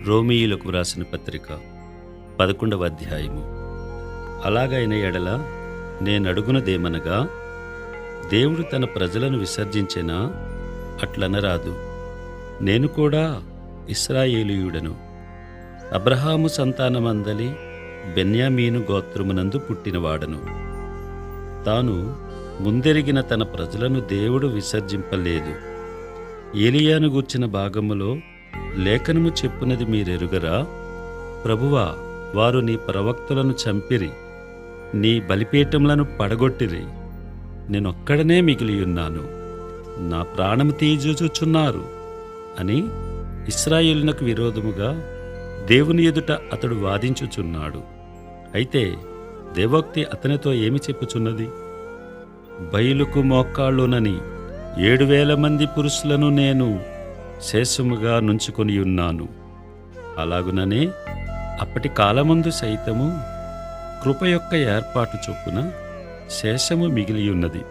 రోమీయులకు వ్రాసిన పత్రిక 11వ అధ్యాయము. అలాగైన ఎడల నేనడుగునదేమనగా, దేవుడు తన ప్రజలను విసర్జించెనా? అట్లనరాదు. నేను కూడా ఇశ్రాయేలీయుడను, అబ్రహాము సంతానమందలి బెన్యామీను గోత్రమునందు పుట్టినవాడను. తాను ముందెరిగిన తన ప్రజలను దేవుడు విసర్జింపలేదు. ఏలియాను గూర్చిన భాగములో లేఖనము చెప్పునది మీరెరుగరా? ప్రభువా, వారు నీ ప్రవక్తలను చంపిరి, నీ బలిపీఠములను పడగొట్టిరి, నేనొక్కడనే మిగిలియున్నాను, నా ప్రాణము తీజూచుచున్నారు అని ఇశ్రాయేలునకు విరోధముగా దేవుని ఎదుట అతడు వాదించుచున్నాడు. అయితే దేవోక్తి అతనితో ఏమి చెప్పుచున్నది? బయలుకు మోక్కాళ్ళునని 7,000 మంది పురుషులను నేను శేషముగా నుంచుకొనియున్నాను. అలాగుననే అప్పటి కాలమందు సైతము కృప యొక్క ఏర్పాటు చొప్పున శేషము మిగిలియున్నది.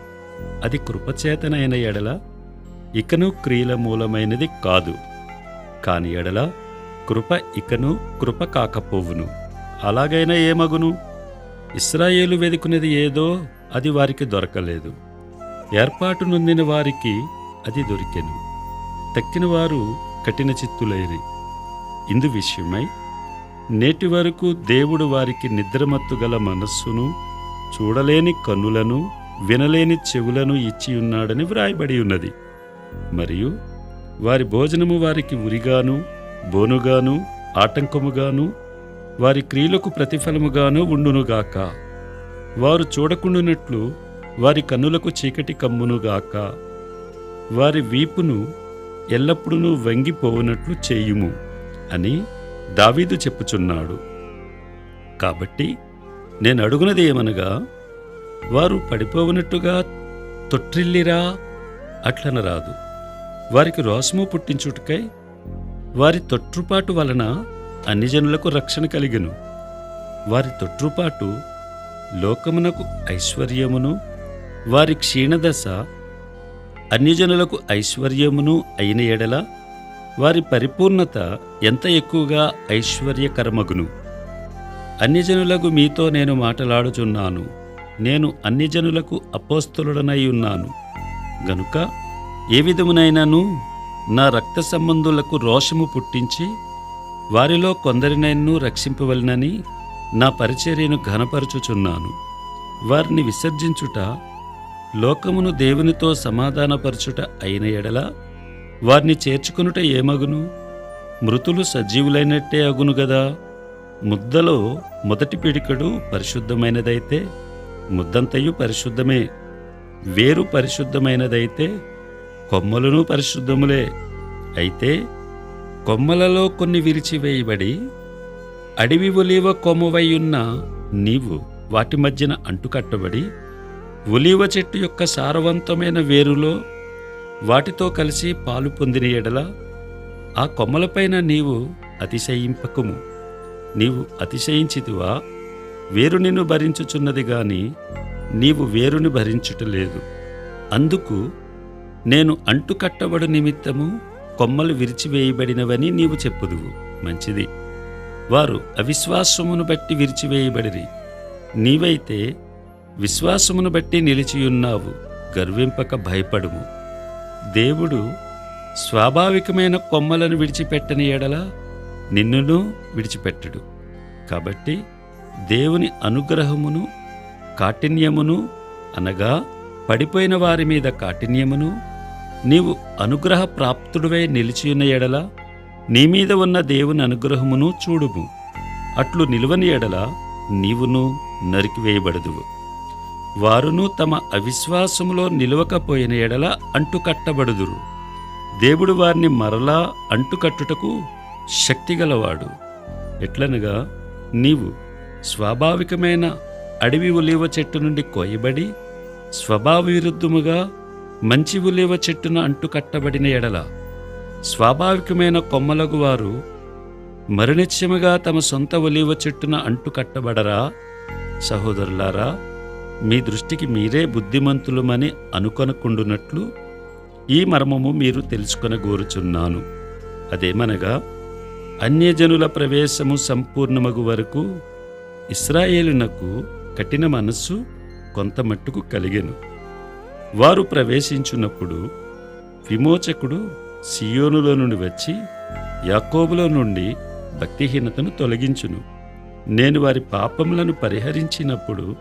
అది కృపచేతనైన ఎడల ఇకను క్రియల మూలమైనది కాదు. కాని ఎడల కృప ఇకను కృప కాకపోవును. అలాగైనా ఏమగును? ఇశ్రాయేలు వెదుకునేది ఏదో అది వారికి దొరకలేదు, ఏర్పాటు నొందిన వారికి అది దొరికెను. తక్కిన వారు కఠిన చిత్తులైరి. ఇందు విషయమై నేటి వరకు దేవుడు వారికి నిద్రమత్తు గల మనస్సును, చూడలేని కన్నులను, వినలేని చెవులను ఇచ్చియున్నాడని వ్రాయబడి ఉన్నది. మరియు వారి భోజనము వారికి ఉరిగాను, బోనుగాను, ఆటంకముగాను, వారి క్రియలకు ప్రతిఫలముగాను ఉండునుగాక. వారు చూడకుండునట్లు వారి కన్నులకు చీకటి కమ్మునుగాక. వారి వీపును ఎల్లప్పుడూ వంగిపోవునట్లు చేయుము అని దావీదు చెప్పుచున్నాడు. కాబట్టి నేను అడుగునది ఏమనగా, వారు పడిపోవునట్టుగా తొట్రిల్లిరా? అట్లనరాదు. వారికి రోషము పుట్టించుటకై వారి తొట్రుపాటు వలన అన్ని జనులకు రక్షణ కలిగెను. వారి తొట్రుపాటు లోకమునకు ఐశ్వర్యమును, వారి క్షీణదశ అన్యజనులకు ఐశ్వర్యమును అయిన ఎడల వారి పరిపూర్ణత ఎంత ఎక్కువగా ఐశ్వర్యకరమగును. అన్యజనులకు మీతో నేను మాటలాడుచున్నాను. నేను అన్యజనులకు అపోస్తలుడనై ఉన్నాను గనుక ఏ విధమునైనను నా రక్త సంబంధులకు రోషము పుట్టించి వారిలో కొందరినైనను రక్షింపవలనని నా పరిచర్యను ఘనపరచుచున్నాను. వారిని విసర్జించుట లోకమును దేవునితో సమాధానపరచుట అయిన ఎడల వారిని చేర్చుకొనుట ఏమగును? మృతులు సజీవులైనట్టే అగును గదా. ముద్దలో మొదటి పిడికెడు పరిశుద్ధమైనదైతే ముద్దంతయు పరిశుద్ధమే. వేరు పరిశుద్ధమైనదైతే కొమ్మలను పరిశుద్ధములే. అయితే కొమ్మలలో కొన్ని విరిచివేయబడి అడవి ఒలీవ కొమ్మవైయున్న నీవు వాటి మధ్యన అంటుకట్టబడి ఒలీవ చెట్టు యొక్క సారవంతమైన వేరులో వాటితో కలిసి పాలు పొందిన ఎడల ఆ కొమ్మలపైన నీవు అతిశయింపకుము. నీవు అతిశయించితివా? వేరు నిన్ను భరించుచున్నది గాని నీవు వేరుని భరించుటలేదు. అందుకు నేను అంటుకట్టబడు నిమిత్తము కొమ్మలు విరిచివేయబడినవని నీవు చెప్పుదువు. మంచిది. వారు అవిశ్వాసమును బట్టి విరిచివేయబడిరి. నీవైతే విశ్వాసమును బట్టి నిలిచియున్నావు. గర్వింపక భయపడుము. దేవుడు స్వాభావికమైన కొమ్మలను విడిచిపెట్టని ఎడల నిన్నును విడిచిపెట్టడు. కాబట్టి దేవుని అనుగ్రహమును కాఠిన్యమును, అనగా పడిపోయిన వారి మీద కాఠిన్యమును, నీవు అనుగ్రహ ప్రాప్తుడివై నిలిచియున్న ఎడల నీ మీద ఉన్న దేవుని అనుగ్రహమును చూడుము. అట్లు నిలువని ఎడల నీవును నరికివేయబడదువు. వారును తమ అవిశ్వాసములో నిలవకపోయిన ఎడల అంటుకట్టబడుదురు. దేవుడు వారిని మరలా అంటుకట్టుటకు శక్తిగలవాడు. ఎట్లనగా నీవు స్వాభావికమైన అడవి ఒలీవ చెట్టు నుండి కోయబడి స్వభావ విరుద్ధముగా మంచి ఒలీవ చెట్టును అంటుకట్టబడిన ఎడల స్వాభావికమైన కొమ్మలగు వారు మరునిత్యముగా తమ సొంత ఒలీవ చెట్టున అంటుకట్టబడరా? సహోదరులారా, మీ దృష్టికి మీరే బుద్ధిమంతులమని అనుకొనకుండునట్లు ఈ మర్మము మీరు తెలుసుకొనగోరుచున్నాను. అదేమనగా, అన్యజనుల ప్రవేశము సంపూర్ణమగు వరకు ఇశ్రాయేలునకు కఠిన మనస్సు కొంతమట్టుకు కలిగెను. వారు ప్రవేశించున్నప్పుడు విమోచకుడు సియోనులో నుండి వచ్చి యాకోబులో నుండి భక్తిహీనతను తొలగించును. నేను వారి పాపములను పరిహరించినప్పుడు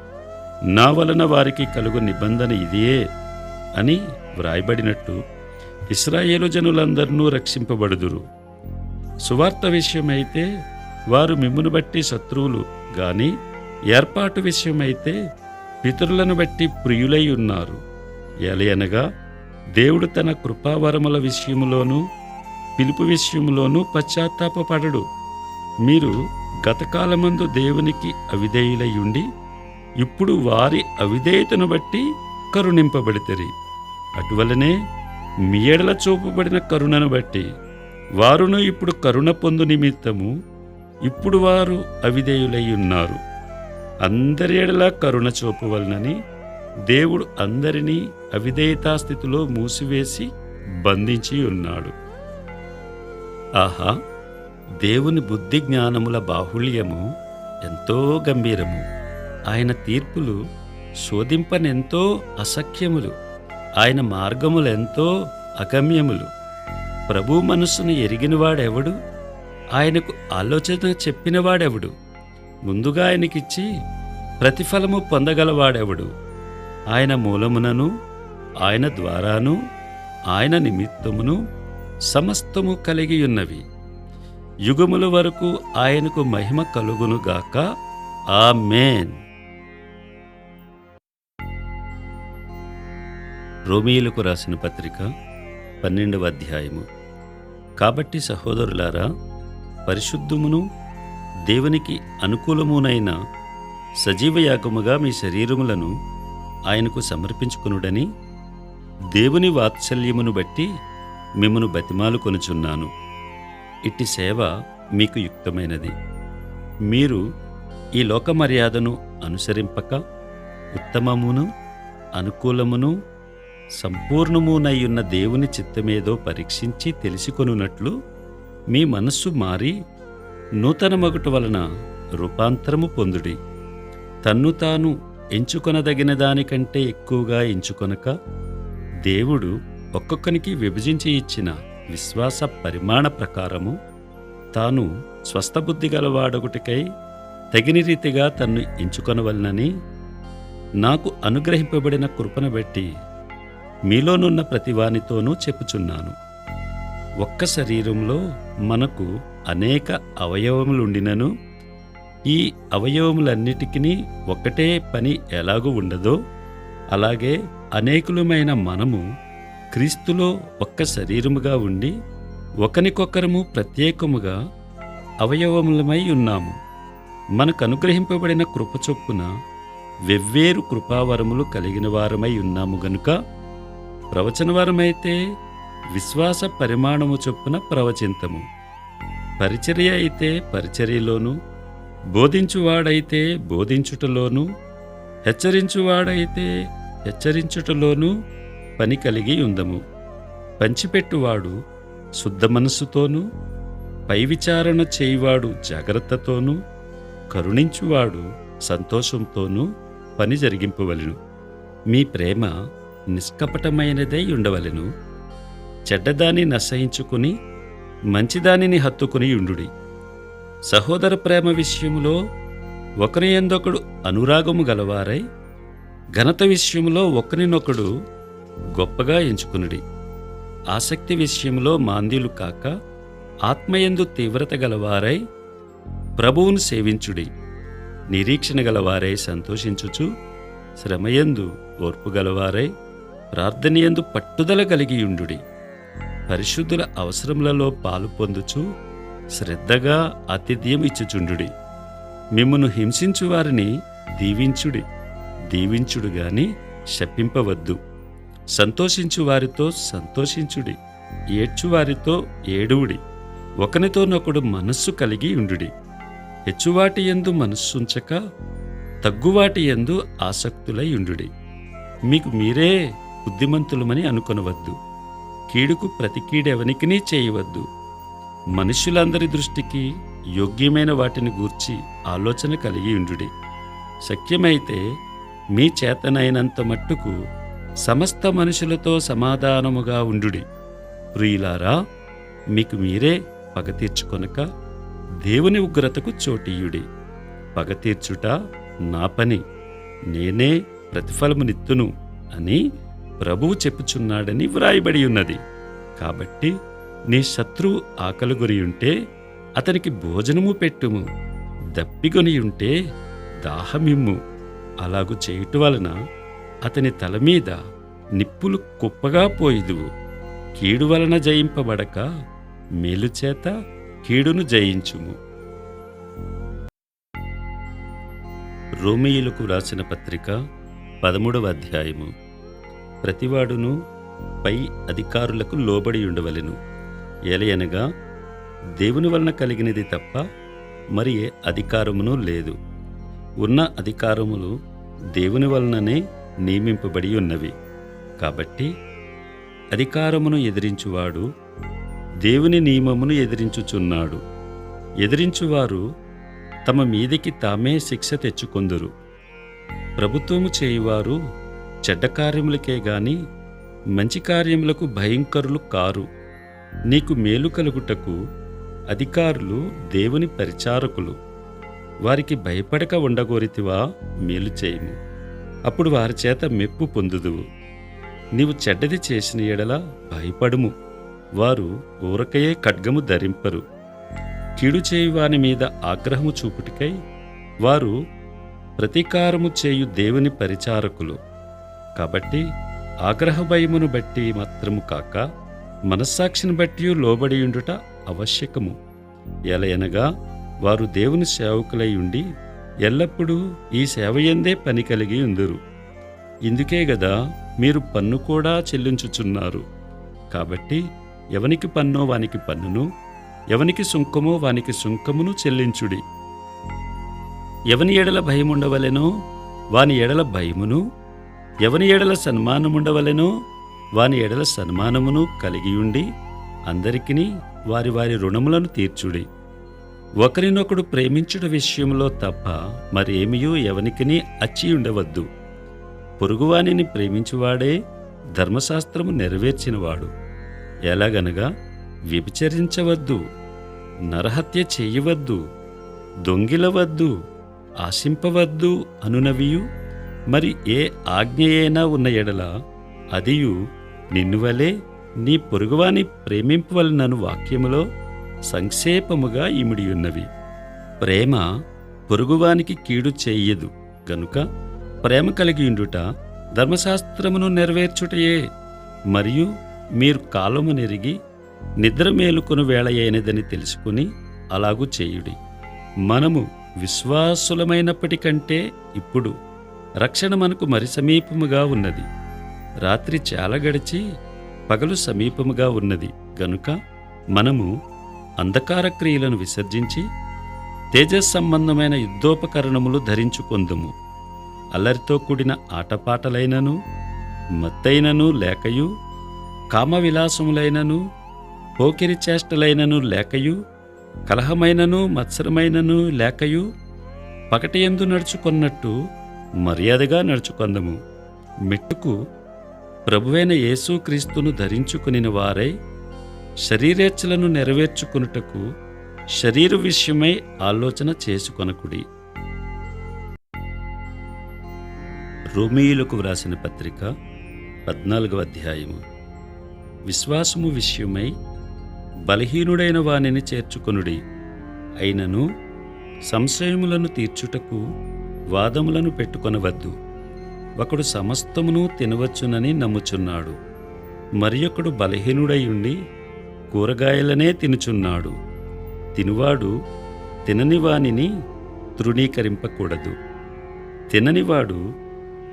నా వలన వారికి కలుగు నిబంధన ఇదియే అని వ్రాయబడినట్టు ఇశ్రాయేలు జనులందరినూ రక్షింపబడుదురు. సువార్త విషయమైతే వారు మిమ్మును బట్టి శత్రువులు గాని ఏర్పాటు విషయమైతే పితరులను బట్టి ప్రియులై ఉన్నారు. ఎలయనగా దేవుడు తన కృపావరముల విషయములోనూ పిలుపు విషయములోనూ పశ్చాత్తాపపడడు. మీరు గతకాలమందు దేవునికి అవిధేయులయ్యుండి ఇప్పుడు వారి అవిధేయతను బట్టి కరుణింపబడితిరి. అటువలనే మీ ఎడల చూపబడిన కరుణను బట్టి వారును ఇప్పుడు కరుణ పొందు నిమిత్తము ఇప్పుడు వారు అవిధేయులై ఉన్నారు. అందరి ఎడల కరుణ చూపవలనని దేవుడు అందరినీ అవిధేయతాస్థితిలో మూసివేసి బంధించి ఉన్నాడు. ఆహా, దేవుని బుద్ధి జ్ఞానముల బాహుళ్యము ఎంతో గంభీరము. ఆయన తీర్పులు శోధింపనెంతో అసఖ్యములు. ఆయన మార్గములెంతో అగమ్యములు. ప్రభు మనస్సును ఎరిగినవాడెవడు? ఆయనకు ఆలోచన చెప్పినవాడెవడు? ముందుగా ఆయనకిచ్చి ప్రతిఫలము పొందగలవాడెవడు? ఆయన మూలమునను ఆయన ద్వారాను ఆయన నిమిత్తమును సమస్తము కలిగి ఉన్నవి. యుగముల వరకు ఆయనకు మహిమ కలుగునుగాక. ఆమేన్. రోమీయులకు రాసిన పత్రిక 12వ అధ్యాయము. కాబట్టి సహోదరులారా, పరిశుద్ధమును దేవునికి అనుకూలమునైన సజీవయాగముగా మీ శరీరములను ఆయనకు సమర్పించుకొనుడని దేవుని వాత్సల్యమును బట్టి మిమ్మును బతిమాలుకొనుచున్నాను. ఇట్టి సేవ మీకు యుక్తమైనది. మీరు ఈ లోక మర్యాదను అనుసరింపక ఉత్తమమును అనుకూలమును సంపూర్ణమునయ్యున్న దేవుని చిత్తమేదో పరీక్షించి తెలుసుకొనున్నట్లు మీ మనస్సు మారి నూతన మగుట వలన రూపాంతరము పొందుడి. తన్ను తాను ఎంచుకొనదగిన దానికంటే ఎక్కువగా ఎంచుకొనక దేవుడు ఒక్కొక్కనికి విభజించి ఇచ్చిన విశ్వాస పరిమాణ ప్రకారము తాను స్వస్థబుద్ధి గలవాడొకటికై తగిన రీతిగా తన్ను ఎంచుకొనవలనని నాకు అనుగ్రహింపబడిన కృపను బట్టి మీలోనున్న ప్రతివానితోనూ చెప్పుచున్నాను. ఒక్క శరీరంలో మనకు అనేక అవయవములుండినను ఈ అవయవములన్నిటికీ ఒక్కటే పని ఎలాగూ ఉండదో అలాగే అనేకులమైన మనము క్రీస్తులో ఒక్క శరీరముగా ఉండి ఒకనికొకరము ప్రత్యేకముగా అవయవములమై ఉన్నాము. మనకు అనుగ్రహింపబడిన కృప చొప్పున వెవ్వేరు కృపావరములు కలిగిన వారమై ఉన్నాము గనుక ప్రవచనవరమైతే విశ్వాస పరిమాణము చొప్పున ప్రవచింతము, పరిచర్య అయితే పరిచర్యలోను, బోధించువాడైతే బోధించుటలోను, హెచ్చరించువాడైతే హెచ్చరించుటలోనూ పని కలిగి ఉందము. పంచిపెట్టువాడు శుద్ధ మనస్సుతోనూ, పై విచారణ చేయువాడు జాగ్రత్తతోనూ, కరుణించువాడు సంతోషంతోనూ పని జరిగింపవలెను. మీ ప్రేమ నిష్కపటమైనదై ఉండవలెను. చెడ్డదాన్ని నశయించుకుని మంచిదానిని హత్తుకుని ఉండుడి. సహోదర ప్రేమ విషయములో ఒకరి యందొకడు అనురాగము గలవారై ఘనత విషయములో ఒకరినొకడు గొప్పగా ఎంచుకునుడి. ఆసక్తి విషయంలో మాంద్యులు కాక ఆత్మయందు తీవ్రత గలవారై ప్రభువును సేవించుడి. నిరీక్షణ గలవారై సంతోషించుచు, శ్రమయందు ఓర్పు గలవారై ప్రార్థనయందు పట్టుదల కలిగియుండుడి. పరిశుద్ధుల అవసరములలో పాలు పొందుచు శ్రద్ధగా ఆతిథ్యం ఇచ్చుచుండుడి. మిమ్మును హింసించు వారిని దీవించుడి. దీవించుడు గాని శపింపవద్దు. సంతోషించు వారితో సంతోషించుడి. ఏడ్చువారితో ఏడువుడి. ఒకనితోనొకడు మనస్సు కలిగి ఉండుడి. హెచ్చువాటి యందు మనస్సుంచక తగ్గువాటి యందు ఆసక్తులై ఉండుడి. మీకు మీరే బుద్ధిమంతులమని అనుకొనవద్దు. కీడుకు ప్రతి కీడెవనికినీ చేయవద్దు. మనుష్యులందరి దృష్టికి యోగ్యమైన వాటిని గూర్చి ఆలోచన కలిగి ఉండుడి. శక్యమైతే మీ చేతనైనంత మట్టుకు సమస్త మనుషులతో సమాధానముగా ఉండుడి. ప్రియులారా, మీకు మీరే పగ తీర్చుకొనక దేవుని ఉగ్రతకు చోటీయుడి. పగ తీర్చుట నా పని, నేనే ప్రతిఫలమునిత్తును అని ప్రభువు చెప్పుచున్నాడని వ్రాయబడి ఉన్నది. కాబట్టి నీ శత్రువు ఆకలిగొనియుంటే అతనికి భోజనము పెట్టుము, దప్పిగొనియుంటే దాహమిమ్ము. అలాగు చేయుట వలన అతని తల మీద నిప్పులు కుప్పగా పోయిదువు. కీడు వలన జయింపబడక మేలుచేత కీడును జయించుము. రోమీయులకు రాసిన పత్రిక 13వ అధ్యాయము. ప్రతివాడును పై అధికారులకు లోబడి ఉండవలెను. ఏలయనగా దేవుని వలన కలిగినది తప్ప మరి ఏ అధికారమును లేదు. ఉన్న అధికారములు దేవుని వలననే నియమింపబడి ఉన్నవి. కాబట్టి అధికారమును ఎదిరించువాడు దేవుని నియమమును ఎదిరించుచున్నాడు. ఎదిరించువారు తమ మీదికి తామే శిక్ష తెచ్చుకొందురు. ప్రభుత్వము చేయువారు చెడ్డ కార్యములకే గాని మంచి కార్యములకు భయంకరులు కారు. నీకు మేలు కలుగుటకు అధికారులు దేవుని పరిచారకులు. వారికి భయపడక ఉండగోరితివా? మేలు చేయుము, అప్పుడు వారి చేత మెప్పు పొందుదువు. నీవు చెడ్డది చేసిన ఎడల భయపడుము, వారు ఊరకయే ఖడ్గము ధరింపరు. కీడు చేయువాని మీద ఆగ్రహము చూపుటికై వారు ప్రతీకారము చేయు దేవుని పరిచారకులు. కాబట్టి ఆగ్రహ భయమును బట్టి మాత్రము కాక మనస్సాక్షిని బట్టి లోబడియుండుట ఆవశ్యకము. ఎలయనగా వారు దేవుని సేవకులై ఉండి ఎల్లప్పుడూ ఈ సేవయందే పని కలిగి ఉందురు. ఇందుకే గదా మీరు పన్ను కూడా చెల్లించుచున్నారు. కాబట్టి ఎవనికి పన్నో వానికి పన్నును, ఎవనికి సుంకమో వానికి సుంకమును చెల్లించుడి. ఎవని ఎడల భయముండవలెనో వాని ఎడల భయమును, ఎవని ఎడల సన్మానముండవలెనో వాని ఎడల సన్మానమును కలిగియుండి అందరికిని వారి వారి రుణములను తీర్చుడి. ఒకరినొకడు ప్రేమించుట విషయంలో తప్ప మరేమియూ ఎవనికిని అచ్చియుండవద్దు. పొరుగువానిని ప్రేమించువాడే ధర్మశాస్త్రము నెరవేర్చినవాడు. ఎలాగనగా వ్యభిచరించవద్దు, నరహత్య చేయవద్దు, దొంగిలవద్దు, ఆశింపవద్దు అనునవియు మరి ఏ ఆజ్ఞయైనా ఉన్న ఎడల అదియు నిన్నువలే నీ పొరుగువాని ప్రేమింపవలనను వాక్యములో సంక్షేపముగా ఇమిడియున్నవి. ప్రేమ పొరుగువానికి కీడు చెయ్యదు గనుక ప్రేమ కలిగియుండుట ధర్మశాస్త్రమును నెరవేర్చుటయే. మరియు మీరు కాలము నెరిగి నిద్ర మేలుకొను వేళ అయినదని తెలుసుకుని అలాగూ చేయుడి. మనము విశ్వాసులమైనప్పటికంటే ఇప్పుడు రక్షణ మనకు మరి సమీపముగా ఉన్నది. రాత్రి చాలా గడిచి పగలు సమీపముగా ఉన్నది గనుక మనము అంధకార క్రియలను విసర్జించి తేజస్సంబంధమైన యుద్ధోపకరణములు ధరించుకొందుము. అల్లరితో కూడిన ఆటపాటలైనను మత్తైనను లేకయు, కామవిలాసములైనను పోకిరి చేష్టలైనను లేకయు, కలహమైనను మత్సరమైనను లేకయు పగటియందు నడుచుకొన్నట్టు మర్యాదగా నడుచుకొందము. మెట్టుకు ప్రభువైన యేసుక్రీస్తును ధరించుకుని వారై శరీరేచ్ఛలను నెరవేర్చుకొనుటకు శరీర విషయమై ఆలోచన చేసుకొనకుడి. రోమీయులకు వ్రాసిన పత్రిక 14వ అధ్యాయము. విశ్వాసము విషయమై బలహీనుడైన వానిని చేర్చుకొనుడి. అయినను సంశయములను తీర్చుటకు వాదములను పెట్టుకొనవద్దు. ఒకడు సమస్తమును తినవచ్చునని నమ్ముచున్నాడు, మరియొకడు బలహీనుడై ఉండి కూరగాయలనే తినుచున్నాడు. తినువాడు తినని వానిని తృణీకరింపకూడదు, తిననివాడు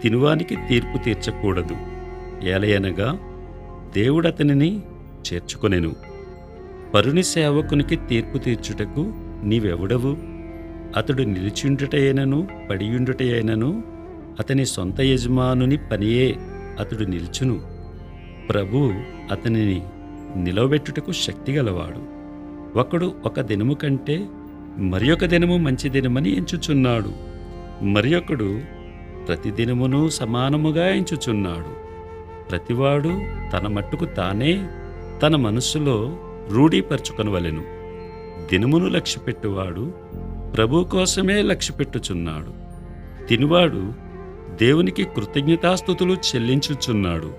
తినువానికి తీర్పు తీర్చకూడదు. ఏలయనగా దేవుడతనిని చేర్చుకొనెను. పరుని సేవకునికి తీర్పు తీర్చుటకు నీవెవడవు? అతడు నిలిచిండుటయైనను పడియుండుటయైనను అతని సొంత యజమానుని పనియే. అతడు నిల్చును, ప్రభువు అతనిని నిలవబెట్టుటకు శక్తిగలవాడు. ఒకడు ఒక దినము కంటే మరి ఒక దినము మంచి దినమని ఎంచుచున్నాడు, మరి ఒకడు ప్రతిదినమును సమానముగా ఎంచుచున్నాడు. ప్రతివాడు తన మట్టుకు తానే తన మనస్సులో రూఢీపరచుకొనవలెను. దినమును లక్ష్యపెట్టువాడు ప్రభు కోసమే లక్ష్యపెట్టుచున్నాడు. తినువాడు దేవునికి కృతజ్ఞతాస్తుతులు చెల్లించుచున్నాడు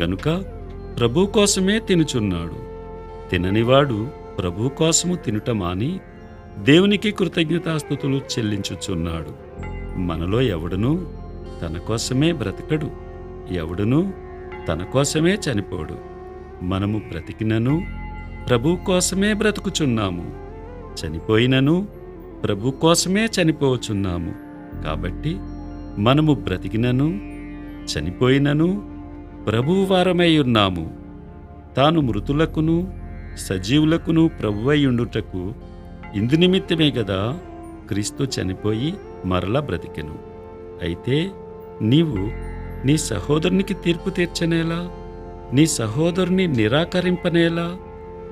గనుక ప్రభు కోసమే తినుచున్నాడు. తిననివాడు ప్రభు కోసము తినుట మాని దేవునికి కృతజ్ఞతాస్తుతులు చెల్లించుచున్నాడు. మనలో ఎవడునూ తన కోసమే బ్రతకడు, ఎవడునూ తన కోసమే చనిపోడు. మనము బ్రతికినను ప్రభు కోసమే బ్రతుకుచున్నాము, చనిపోయినను ప్రభు కోసమే చనిపోవచున్నాము. కాబట్టి మనము బ్రతికినను చనిపోయినను ప్రభువు వారమై ఉన్నాము. తాను మృతులకును సజీవులకును ప్రభువై ఉండుటకు ఇందు నిమిత్తమే గదా క్రీస్తు చనిపోయి మరలా బ్రతికెను. అయితే నీవు నీ సహోదరునికి తీర్పు తీర్చనేలా, నీ సహోదరుని నిరాకరింపనేలా?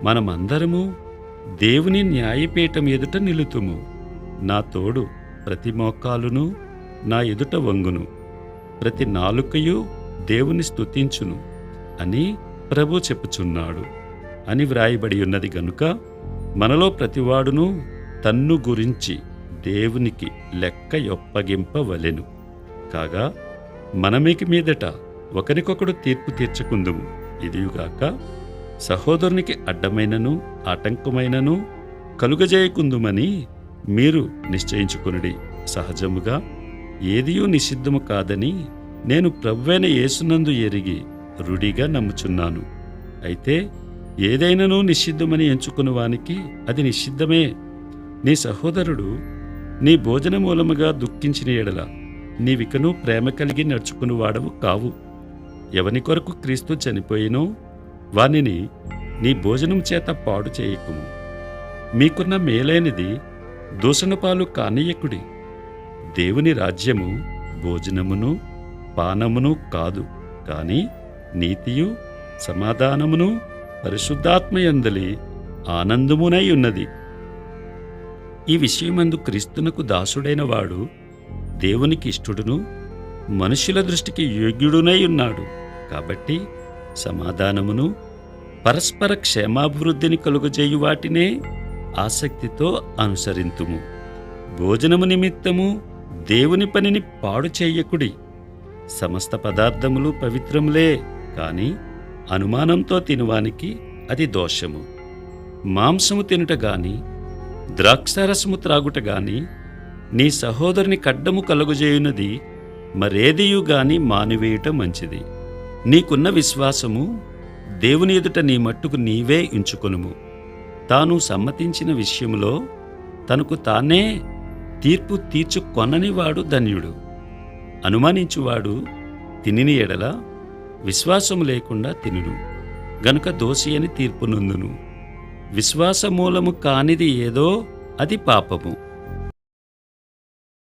మనమందరము దేవుని న్యాయపీఠం ఎదుట నిలుతుము. నా తోడు ప్రతి మోకాలును నా ఎదుట వంగును, ప్రతి నాలుకయు దేవుని స్తుతించును అని ప్రభు చెప్పుచున్నాడు అని వ్రాయబడి ఉన్నది గనుక మనలో ప్రతివాడును తన్ను గురించి దేవునికి లెక్క యొప్పగింపవలెను. కాగా మనమికి మీదట ఒకరికొకడు తీర్పు తీర్చుకుందుము. ఇదియుగాక సహోదరునికి అడ్డమైనను ఆటంకమైనను కలుగజేయకుందుమని మీరు నిశ్చయించుకొనుడి. సహజముగా ఏదియూ నిషిద్ధము కాదని నేను ప్రభువైన యేసునందు ఎరిగి రుడిగా నమ్ముచున్నాను. అయితే ఏదైనను నిషిద్ధమని ఎంచుకుని వానికి అది నిషిద్ధమే. నీ సహోదరుడు నీ భోజన మూలముగా దుఃఖించిన ఎడల నీవికను ప్రేమ కలిగి నడుచుకుని వాడవు కావు. ఎవని కొరకు క్రీస్తు చనిపోయినో వానిని నీ భోజనం చేత పాడు చేయకుము. మీకున్న మేలైనది దూషణపాలు కానీయకుడి. దేవుని రాజ్యము భోజనమును పానమును కాదు, కాని నీతియు సమాధానమును పరిశుద్ధాత్మయందలి ఆనందమునై ఉన్నది. ఈ విషయమందు క్రీస్తునకు దాసుడైన వాడు దేవునికి ఇష్టుడును మనుష్యుల దృష్టికి యోగ్యుడునై ఉన్నాడు. కాబట్టి సమాధానమును పరస్పర క్షేమాభివృద్ధిని కలుగజేయు వాటినే ఆసక్తితో అనుసరింతుము. భోజనము నిమిత్తము దేవుని పనిని పాడు చెయ్యకుడి. సమస్త పదార్థములు పవిత్రములే, కాని అనుమానంతో తినువానికి అది దోషము. మాంసము తినుట గాని ద్రాక్షారసము త్రాగుట గాని నీ సహోదరుని కడ్డము కలుగజేయునది మరేదియు గాని మానివేయుట మంచిది. నీకున్న విశ్వాసము దేవుని ఎదుట నీ మట్టుకు నీవే ఉంచుకొనుము. తాను సమ్మతించిన విషయములో తనకు తానే తీర్పు తీర్చుకొననివాడు ధన్యుడు. అనుమానించువాడు తినిని ఎడల విశ్వాసము లేకుండా తినును గనుక దోషి అని తీర్పు నొందును. విశ్వాసమూలము కానిది ఏదో అది పాపము.